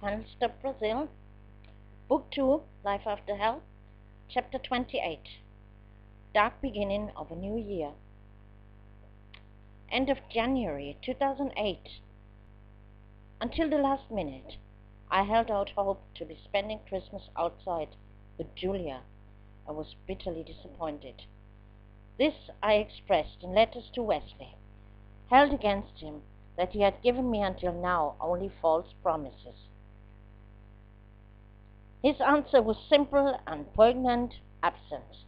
Consulate, Brazil. Book 2, Life After Hell, chapter 28. Dark Beginning of a New Year. End of January 2008. Until the last minute, I held out hope to be spending Christmas outside with Julia. I was bitterly disappointed. This I expressed in letters to Wesley, held against him that he had given me until now only false promises. His answer was simple and poignant: absent.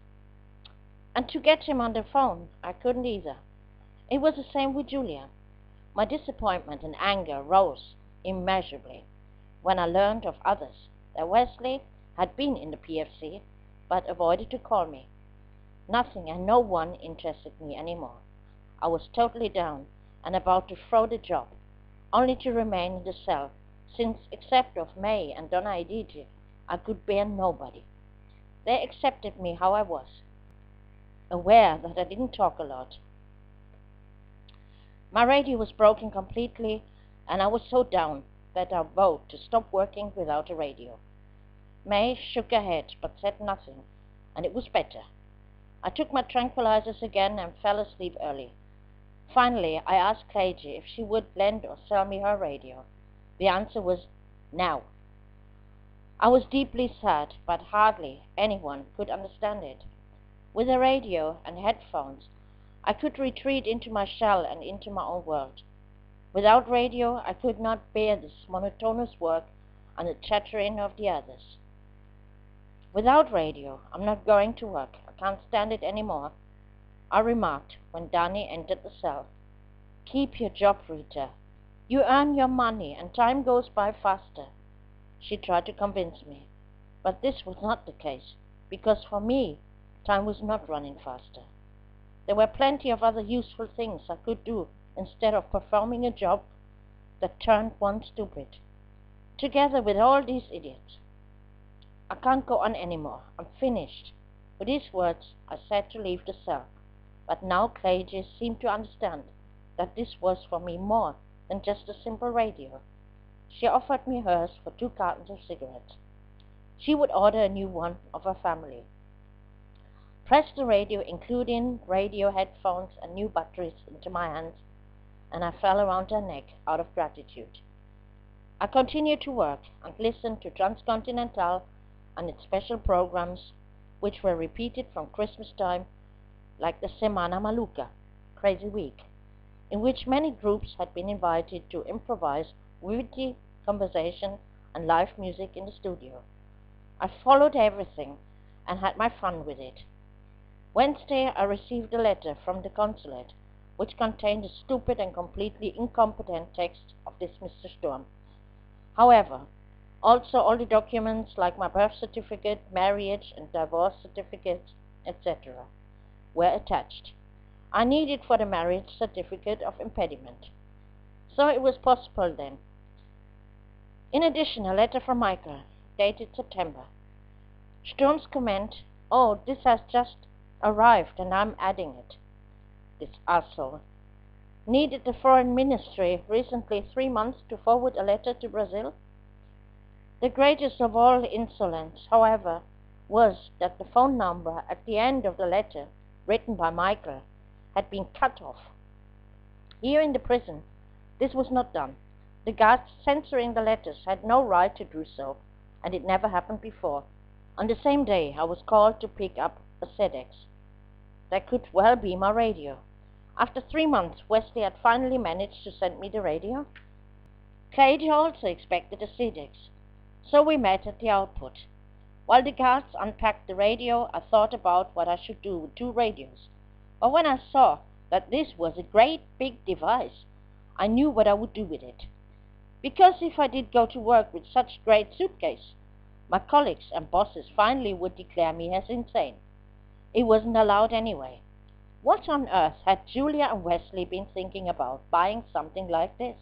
And to get him on the phone, I couldn't either. It was the same with Julia. My disappointment and anger rose immeasurably when I learned of others that Wesley had been in the PFC but avoided to call me. Nothing and no one interested me anymore. I was totally down and about to throw the job, only to remain in the cell, since except of May and Donna Edith, I could bear nobody. They accepted me how I was, aware that I didn't talk a lot. My radio was broken completely, and I was so down that I vowed to stop working without a radio. May shook her head but said nothing, and it was better. I took my tranquilizers again and fell asleep early. Finally, I asked Katie if she would lend or sell me her radio. The answer was now. I was deeply sad, but hardly anyone could understand it. With a radio and headphones, I could retreat into my shell and into my own world. Without radio, I could not bear this monotonous work and the chattering of the others. Without radio, I'm not going to work. I can't stand it anymore, I remarked when Danny entered the cell. Keep your job, Rita. You earn your money and time goes by faster. She tried to convince me, but this was not the case, because for me, time was not running faster. There were plenty of other useful things I could do instead of performing a job that turned one stupid, together with all these idiots. I can't go on anymore. I'm finished. With these words, I said to leave the cell, but now Claudia seemed to understand that this was for me more than just a simple radio. She offered me hers for 2 cartons of cigarettes. She would order a new one of her family. Pressed the radio, including radio, headphones, and new batteries, into my hands, and I fell around her neck out of gratitude. I continued to work and listened to Transcontinental and its special programs, which were repeated from Christmas time, like the Semana Maluca, Crazy Week, in which many groups had been invited to improvise witty conversation and live music in the studio. I followed everything and had my fun with it. Wednesday, I received a letter from the consulate, which contained a stupid and completely incompetent text of this Mr. Sturm. However, also all the documents like my birth certificate, marriage and divorce certificates, etc., were attached. I needed for the marriage certificate of impediment. So it was possible then. In addition, a letter from Michael, dated September. Sturm's comment: "Oh, this has just arrived and I'm adding it." This asshole. Needed the foreign ministry recently 3 months to forward a letter to Brazil? The greatest of all insolence, however, was that the phone number at the end of the letter, written by Michael, had been cut off. Here in the prison, this was not done. The guards censoring the letters had no right to do so, and it never happened before. On the same day, I was called to pick up a SEDEX. That could well be my radio. After 3 months, Wesley had finally managed to send me the radio. Katie also expected a SEDEX, so we met at the output. While the guards unpacked the radio, I thought about what I should do with 2 radios. But when I saw that this was a great big device, I knew what I would do with it. Because if I did go to work with such a great suitcase, my colleagues and bosses finally would declare me as insane. It wasn't allowed anyway. What on earth had Julia and Wesley been thinking about buying something like this?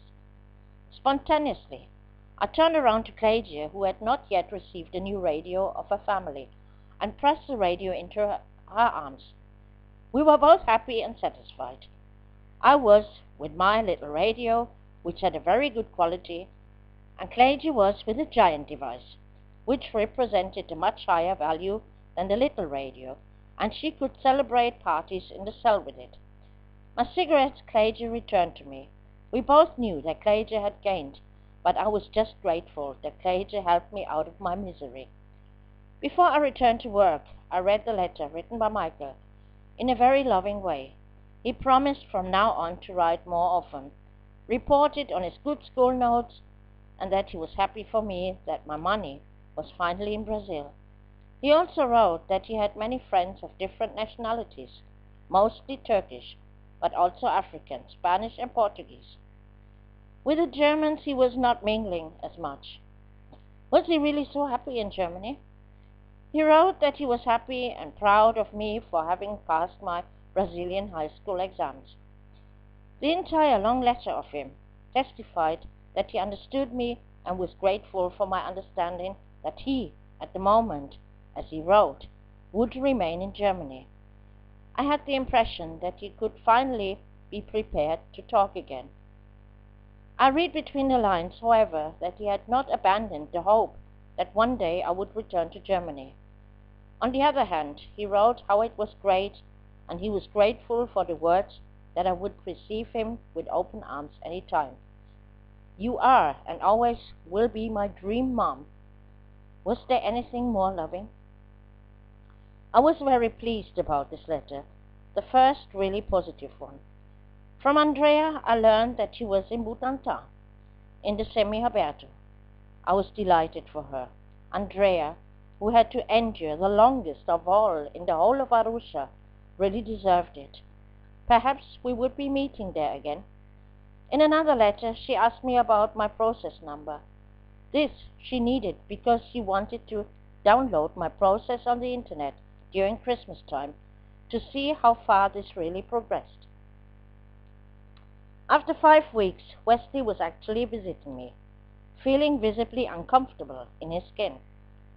Spontaneously, I turned around to Claudia, who had not yet received a new radio of her family, and pressed the radio into her arms. We were both happy and satisfied. I was, with my little radio, which had a very good quality, and Clagy was with a giant device, which represented a much higher value than the little radio, and she could celebrate parties in the cell with it. My cigarettes Clagy returned to me. We both knew that Clagy had gained, but I was just grateful that Clagy helped me out of my misery. Before I returned to work, I read the letter written by Michael in a very loving way. He promised from now on to write more often, reported on his good school notes, and that he was happy for me that my money was finally in Brazil. He also wrote that he had many friends of different nationalities, mostly Turkish, but also African, Spanish and Portuguese. With the Germans he was not mingling as much. Was he really so happy in Germany? He wrote that he was happy and proud of me for having passed my Brazilian high school exams. The entire long letter of him testified that he understood me and was grateful for my understanding that he, at the moment, as he wrote, would remain in Germany. I had the impression that he could finally be prepared to talk again. I read between the lines, however, that he had not abandoned the hope that one day I would return to Germany. On the other hand, he wrote how it was great, and he was grateful for the words that I would receive him with open arms any time. You are and always will be my dream mom. Was there anything more loving? I was very pleased about this letter, the first really positive one. From Andrea I learned that she was in Butantã, in the semi-Aberto. I was delighted for her. Andrea, who had to endure the longest of all in the whole of Arusha, really deserved it. Perhaps we would be meeting there again. In another letter she asked me about my process number. This she needed because she wanted to download my process on the internet during Christmas time to see how far this really progressed. After 5 weeks, Wesley was actually visiting me, feeling visibly uncomfortable in his skin,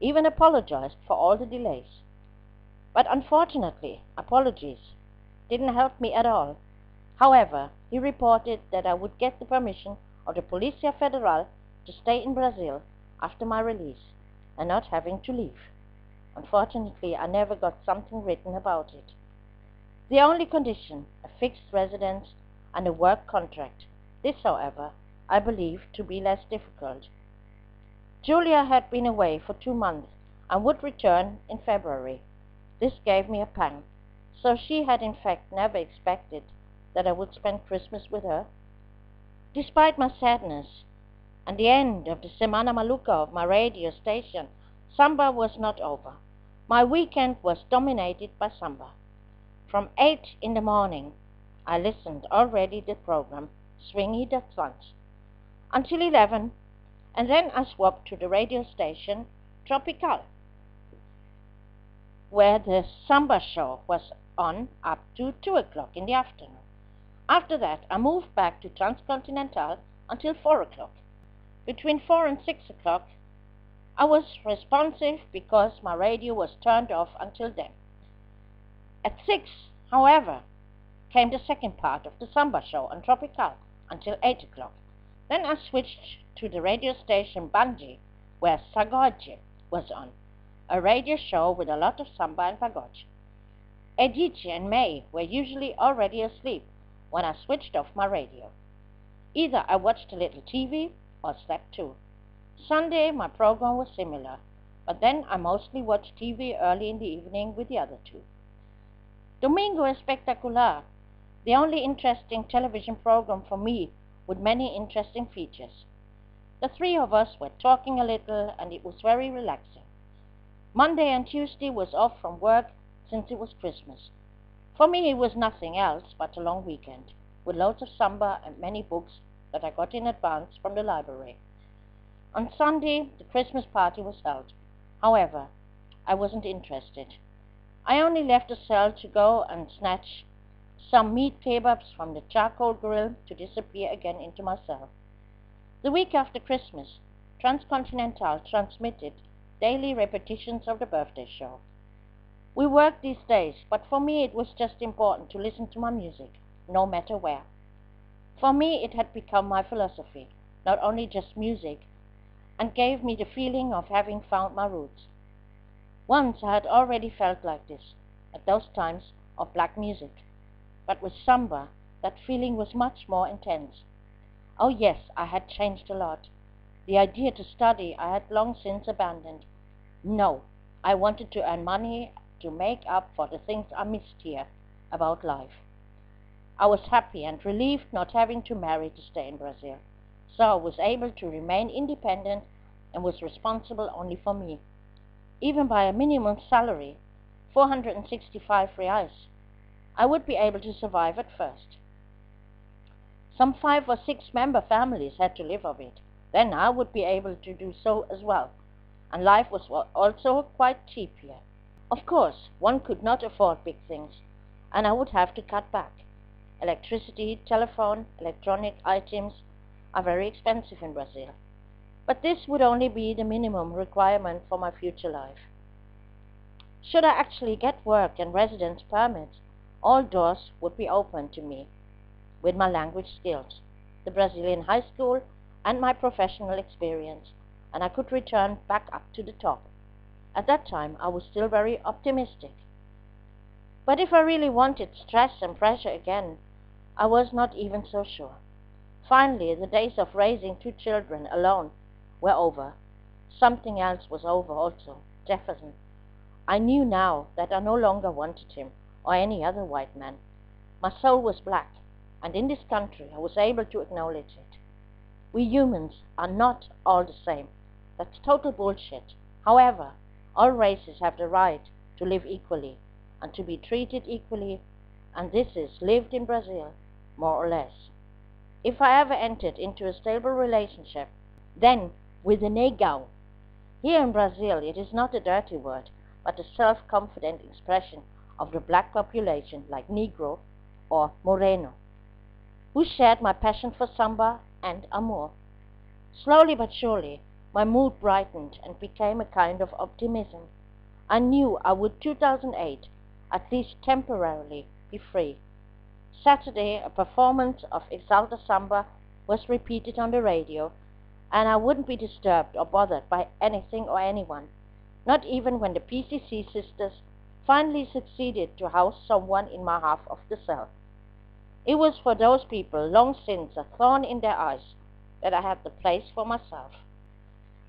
even apologized for all the delays. But unfortunately, apologies didn't help me at all. However, he reported that I would get the permission of the Polícia Federal to stay in Brazil after my release and not having to leave. Unfortunately, I never got something written about it. The only condition, a fixed residence and a work contract. This, however, I believe to be less difficult. Julia had been away for 2 months and would return in February. This gave me a pang, so she had in fact never expected that I would spend Christmas with her. Despite my sadness and the end of the Semana Maluca of my radio station, samba was not over. My weekend was dominated by samba. From 8 in the morning, I listened already to the program Swingy das Swans until 11, and then I swapped to the radio station Tropical, where the samba show was on up to 2 o'clock in the afternoon. After that, I moved back to Transcontinental until 4 o'clock. Between 4 and 6 o'clock, I was responsive because my radio was turned off until then. At 6, however, came the second part of the samba show on Tropical until 8 o'clock. Then I switched to the radio station Bandi, where Sagode was on, a radio show with a lot of samba and pagode. Edith and May were usually already asleep when I switched off my radio. Either I watched a little TV or slept too. Sunday my program was similar, but then I mostly watched TV early in the evening with the other two. Domingo Espectacular, the only interesting television program for me with many interesting features. The 3 of us were talking a little and it was very relaxing. Monday and Tuesday was off from work since it was Christmas. For me it was nothing else but a long weekend, with loads of samba and many books that I got in advance from the library. On Sunday the Christmas party was held. However, I wasn't interested. I only left the cell to go and snatch some meat kebabs from the charcoal grill to disappear again into my cell. The week after Christmas, Transcontinental transmitted daily repetitions of the birthday show. We worked these days, but for me it was just important to listen to my music, no matter where. For me it had become my philosophy, not only just music, and gave me the feeling of having found my roots. Once I had already felt like this, at those times of black music, but with samba, that feeling was much more intense. Oh yes, I had changed a lot. The idea to study I had long since abandoned. No, I wanted to earn money to make up for the things I missed here about life. I was happy and relieved not having to marry to stay in Brazil, so I was able to remain independent and was responsible only for me. Even by a minimum salary, 465 reais, I would be able to survive at first. Some 5 or 6 member families had to live of it. Then I would be able to do so as well, and life was also quite cheap here. Of course, one could not afford big things, and I would have to cut back. Electricity, telephone, electronic items are very expensive in Brazil. But this would only be the minimum requirement for my future life. Should I actually get work and residence permits, all doors would be open to me with my language skills, the Brazilian high school, and my professional experience, and I could return back up to the top. At that time, I was still very optimistic. But if I really wanted stress and pressure again, I was not even so sure. Finally, the days of raising 2 children alone were over. Something else was over also, Jefferson. I knew now that I no longer wanted him or any other white man. My soul was black, and in this country I was able to acknowledge it. We humans are not all the same. That's total bullshit. However, all races have the right to live equally and to be treated equally, and this is lived in Brazil, more or less. If I ever entered into a stable relationship, then with a negão. Here in Brazil it is not a dirty word, but a self-confident expression of the black population like Negro or Moreno, who shared my passion for samba and amor. Slowly but surely, my mood brightened and became a kind of optimism. I knew I would 2008, at least temporarily, be free. Saturday, a performance of Exalta Samba was repeated on the radio, and I wouldn't be disturbed or bothered by anything or anyone, not even when the PCC sisters finally succeeded to house someone in my half of the cell. It was for those people long since a thorn in their eyes that I had the place for myself.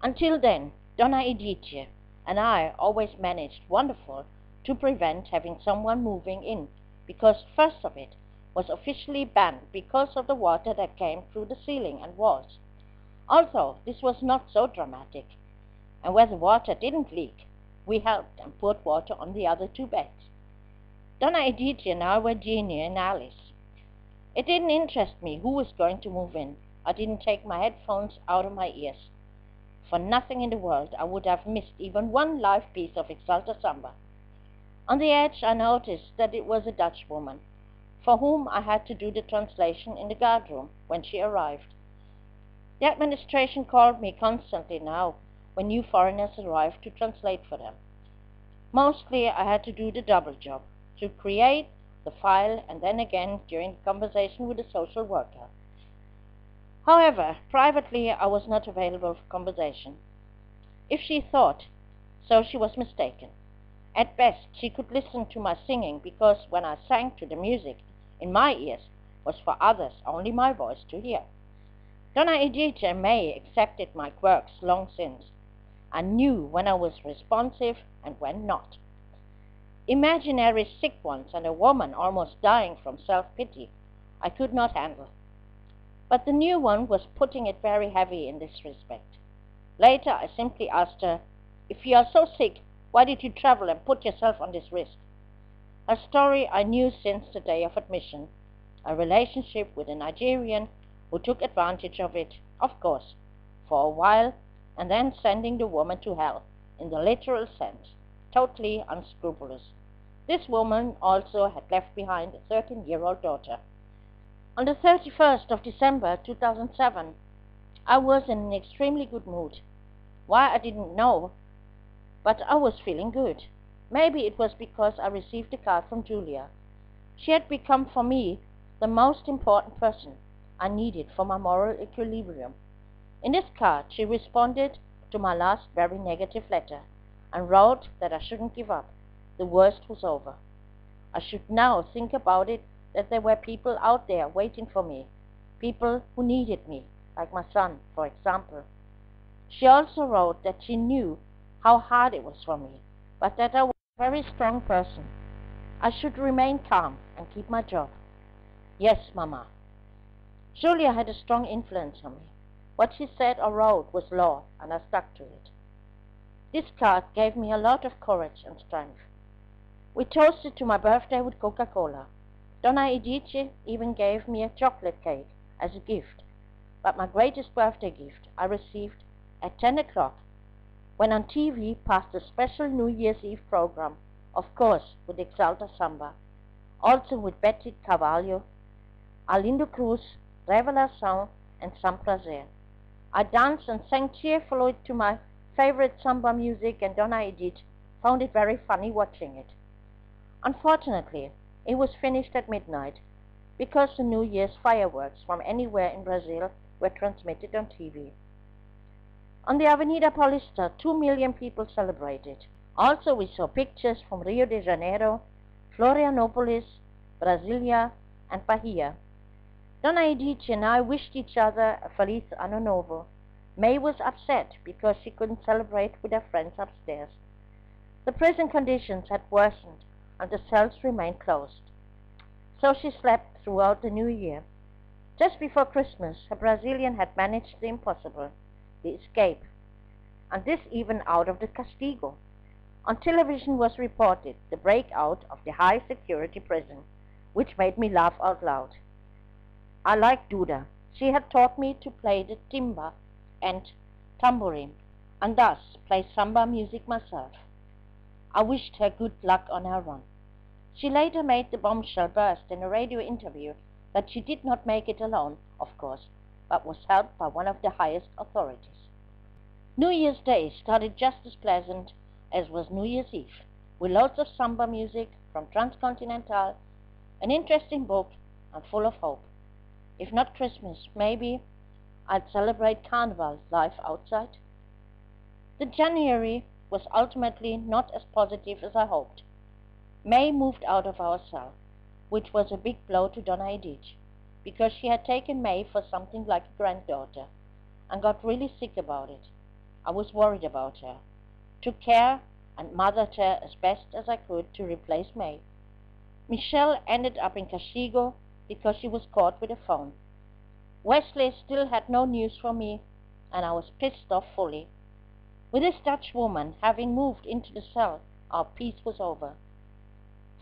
Until then, Donna Edithia and I always managed wonderful to prevent having someone moving in, because first of it was officially banned because of the water that came through the ceiling and walls. Also, this was not so dramatic, and where the water didn't leak, we helped and poured water on the other 2 beds. Donna Edithia and I were Genie and Alice. It didn't interest me who was going to move in. I didn't take my headphones out of my ears. For nothing in the world I would have missed even one live piece of Exalta Samba. On the edge I noticed that it was a Dutch woman, for whom I had to do the translation in the guardroom when she arrived. The administration called me constantly now when new foreigners arrived to translate for them. Mostly I had to do the double job, to create the file and then again during the conversation with the social worker. However, privately I was not available for conversation. If she thought so, she was mistaken. At best, she could listen to my singing, because when I sang to the music in my ears was for others, only my voice to hear. Donna Edithia and May accepted my quirks long since. I knew when I was responsive and when not. Imaginary sick ones and a woman almost dying from self-pity I could not handle. But the new one was putting it very heavy in this respect. Later I simply asked her, "If you are so sick, why did you travel and put yourself on this risk?" Her story I knew since the day of admission. A relationship with a Nigerian who took advantage of it, of course, for a while, and then sending the woman to hell, in the literal sense, totally unscrupulous. This woman also had left behind a 13-year-old daughter. On the 31st of December 2007, I was in an extremely good mood. Why, I didn't know, but I was feeling good. Maybe it was because I received a card from Julia. She had become for me the most important person I needed for my moral equilibrium. In this card, she responded to my last very negative letter and wrote that I shouldn't give up. The worst was over. I should now think about it, that there were people out there waiting for me, people who needed me, like my son, for example. She also wrote that she knew how hard it was for me, but that I was a very strong person. I should remain calm and keep my job. Yes, Mama. Julia had a strong influence on me. What she said or wrote was law, and I stuck to it. This card gave me a lot of courage and strength. We toasted to my birthday with Coca-Cola. Donna Edice even gave me a chocolate cake as a gift. But my greatest birthday gift I received at 10 o'clock, when on TV passed a special New Year's Eve program, of course with Exalta Samba, also with Betty Carvalho, Arlindo Cruz, Revelação, and Sam Prazer. I danced and sang cheerfully to my favorite samba music, and Donna Edith found it very funny watching it. Unfortunately, it was finished at midnight, because the New Year's fireworks from anywhere in Brazil were transmitted on TV. On the Avenida Paulista, 2 million people celebrated. Also, we saw pictures from Rio de Janeiro, Florianopolis, Brasilia, and Bahia. Donna Edith and I wished each other a Feliz Ano Novo. May was upset because she couldn't celebrate with her friends upstairs. The prison conditions had worsened and the cells remained closed. So she slept throughout the New Year. Just before Christmas, a Brazilian had managed the impossible, the escape, and this even out of the Castigo. On television was reported the breakout of the high-security prison, which made me laugh out loud. I liked Duda. She had taught me to play the timba and tambourine, and thus play samba music myself. I wished her good luck on her run. She later made the bombshell burst in a radio interview that she did not make it alone, of course, but was helped by one of the highest authorities. New Year's Day started just as pleasant as was New Year's Eve, with loads of samba music from Transcontinental, an interesting book, and full of hope. If not Christmas, maybe I'd celebrate Carnival live outside. The January was ultimately not as positive as I hoped. May moved out of our cell, which was a big blow to Donna Edith, because she had taken May for something like a granddaughter, and got really sick about it. I was worried about her, took care and mothered her as best as I could to replace May. Michelle ended up in Castigo because she was caught with a phone. Wesley still had no news for me, and I was pissed off fully. With this Dutch woman having moved into the cell, our peace was over.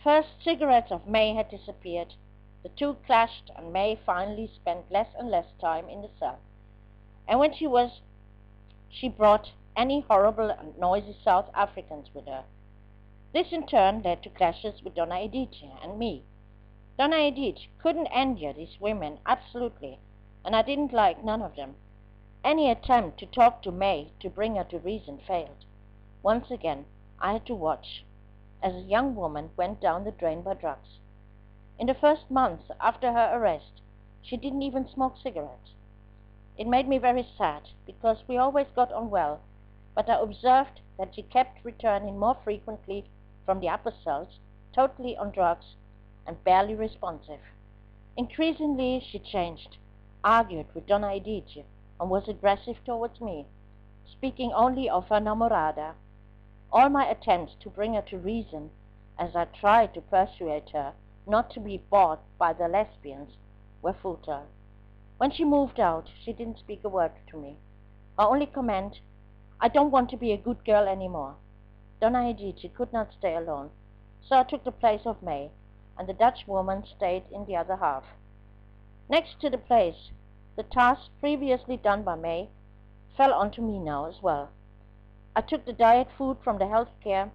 First, cigarettes of May had disappeared. The two clashed, and May finally spent less and less time in the cell. And when she brought any horrible and noisy South Africans with her. This in turn led to clashes with Donna Edith and me. Donna Edith couldn't endure these women, absolutely, and I didn't like none of them. Any attempt to talk to May to bring her to reason failed. Once again, I had to watch as a young woman went down the drain by drugs. In the first months after her arrest, she didn't even smoke cigarettes. It made me very sad, because we always got on well, but I observed that she kept returning more frequently from the upper cells, totally on drugs and barely responsive. Increasingly she changed, argued with Donna Edith, and was aggressive towards me, speaking only of her namorada. All my attempts to bring her to reason, as I tried to persuade her not to be bought by the lesbians, were futile. When she moved out, she didn't speak a word to me. Her only comment, "I don't want to be a good girl anymore." Donna Edith could not stay alone, so I took the place of May, and the Dutch woman stayed in the other half. Next to the place, the task previously done by May fell onto me now as well. I took the diet food from the health care,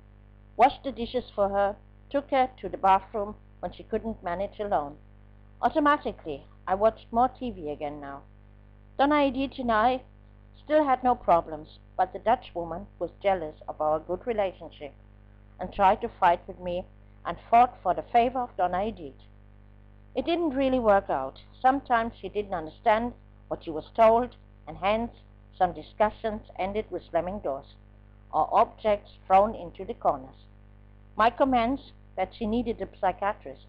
washed the dishes for her, took her to the bathroom when she couldn't manage alone. Automatically, I watched more TV again now. Donna Edith and I still had no problems, but the Dutch woman was jealous of our good relationship and tried to fight with me and fought for the favor of Donna Edith. It didn't really work out. Sometimes she didn't understand what she was told, and hence Some discussions ended with slamming doors, or objects thrown into the corners. My comments that she needed a psychiatrist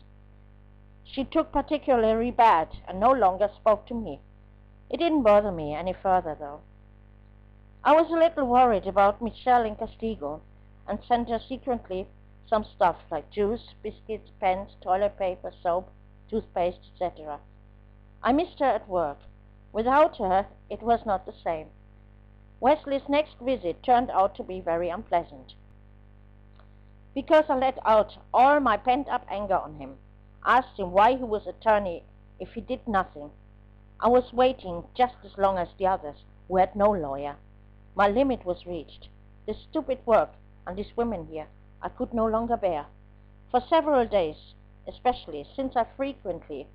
she took particularly bad and no longer spoke to me. It didn't bother me any further, though. I was a little worried about Michelle in Castigo and sent her secretly some stuff like juice, biscuits, pens, toilet paper, soap, toothpaste, etc. I missed her at work. Without her, it was not the same. Wesley's next visit turned out to be very unpleasant, because I let out all my pent-up anger on him, asked him why he was attorney if he did nothing. I was waiting just as long as the others, who had no lawyer. My limit was reached. This stupid work and these women here I could no longer bear. For several days, especially since I frequently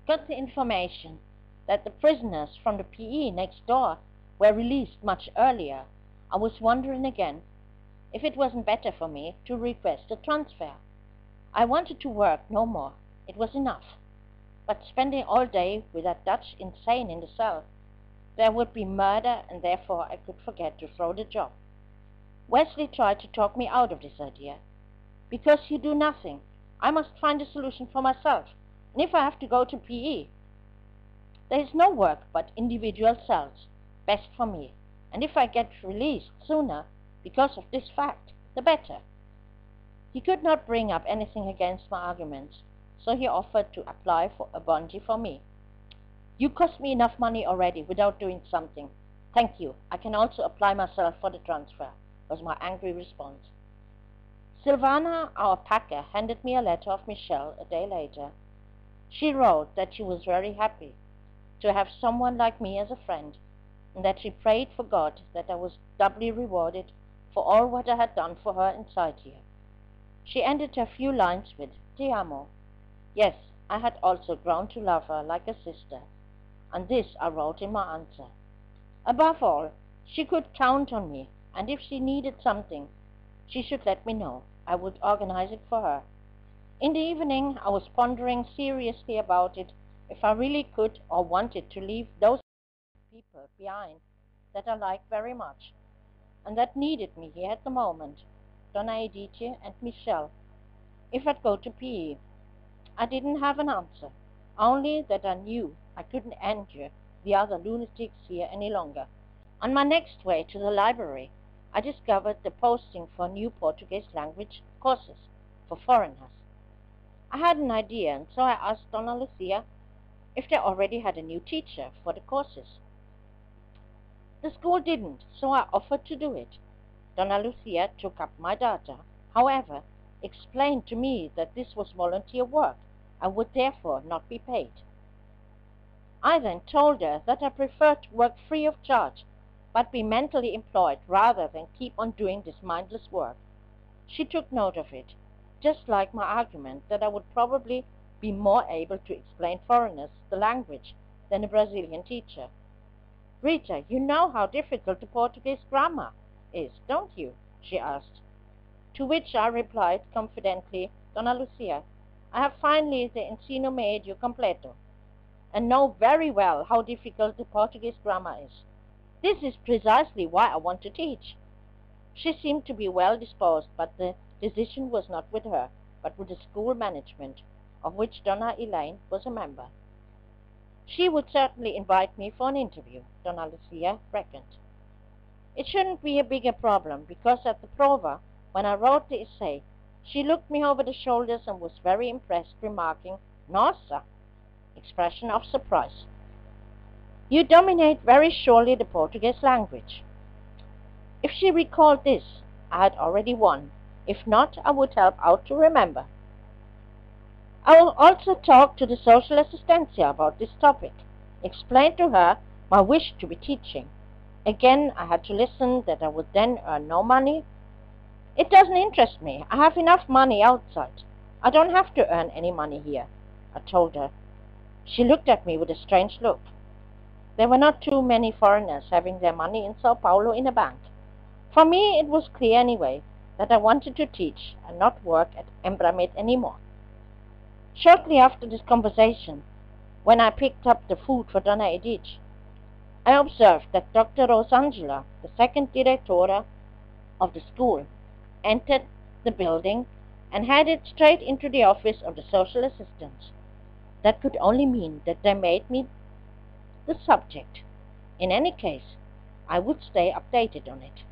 got the information that the prisoners from the PE next door were released much earlier, I was wondering again if it wasn't better for me to request a transfer. I wanted to work no more. It was enough. But spending all day with that Dutch insane in the cell, there would be murder, and therefore I could forget to throw the job. Wesley tried to talk me out of this idea. Because you do nothing, I must find a solution for myself, and if I have to go to PE, there is no work but individual cells, best for me, and if I get released sooner because of this fact, the better. He could not bring up anything against my arguments, so he offered to apply for a bungee for me. You cost me enough money already without doing something. Thank you. I can also apply myself for the transfer, was my angry response. Silvana, our packer, handed me a letter of Michelle a day later. She wrote that she was very happy to have someone like me as a friend, and that she prayed for God that I was doubly rewarded for all what I had done for her inside here. She ended her few lines with, Ti amo. Yes, I had also grown to love her like a sister, and this I wrote in my answer. Above all, she could count on me, and if she needed something, she should let me know. I would organize it for her. In the evening, I was pondering seriously about it, if I really could or wanted to leave those people behind that I liked very much, and that needed me here at the moment, Donna Edith and Michelle, if I'd go to PE. I didn't have an answer, only that I knew I couldn't endure the other lunatics here any longer. On my next way to the library, I discovered the posting for new Portuguese language courses for foreigners. I had an idea, and so I asked Donna Lucia if they already had a new teacher for the courses. The school didn't, so I offered to do it. Donna Lucia took up my data, however, explained to me that this was volunteer work and would therefore not be paid. I then told her that I preferred to work free of charge, but be mentally employed rather than keep on doing this mindless work. She took note of it, just like my argument that I would probably be more able to explain foreigners the language than a Brazilian teacher. Rita, you know how difficult the Portuguese grammar is, don't you? She asked. To which I replied confidently, Donna Lucia, I have finally the ensino medio completo, and know very well how difficult the Portuguese grammar is. This is precisely why I want to teach. She seemed to be well disposed, but the decision was not with her, but with the school management, of which Donna Elaine was a member. She would certainly invite me for an interview, Donna Lucia reckoned. It shouldn't be a bigger problem, because at the prova, when I wrote the essay, she looked me over the shoulders and was very impressed, remarking, Nossa, expression of surprise. You dominate very surely the Portuguese language. If she recalled this, I had already won. If not, I would help out to remember. I will also talk to the social assistencia about this topic, explain to her my wish to be teaching. Again, I had to listen that I would then earn no money. It doesn't interest me. I have enough money outside. I don't have to earn any money here, I told her. She looked at me with a strange look. There were not too many foreigners having their money in Sao Paulo in a bank. For me, it was clear anyway that I wanted to teach and not work at Embramed anymore. Shortly after this conversation, when I picked up the food for Donna Edith, I observed that Dr. Rosangela, the second directora of the school, entered the building and headed straight into the office of the social assistant. That could only mean that they made me the subject. In any case, I would stay updated on it.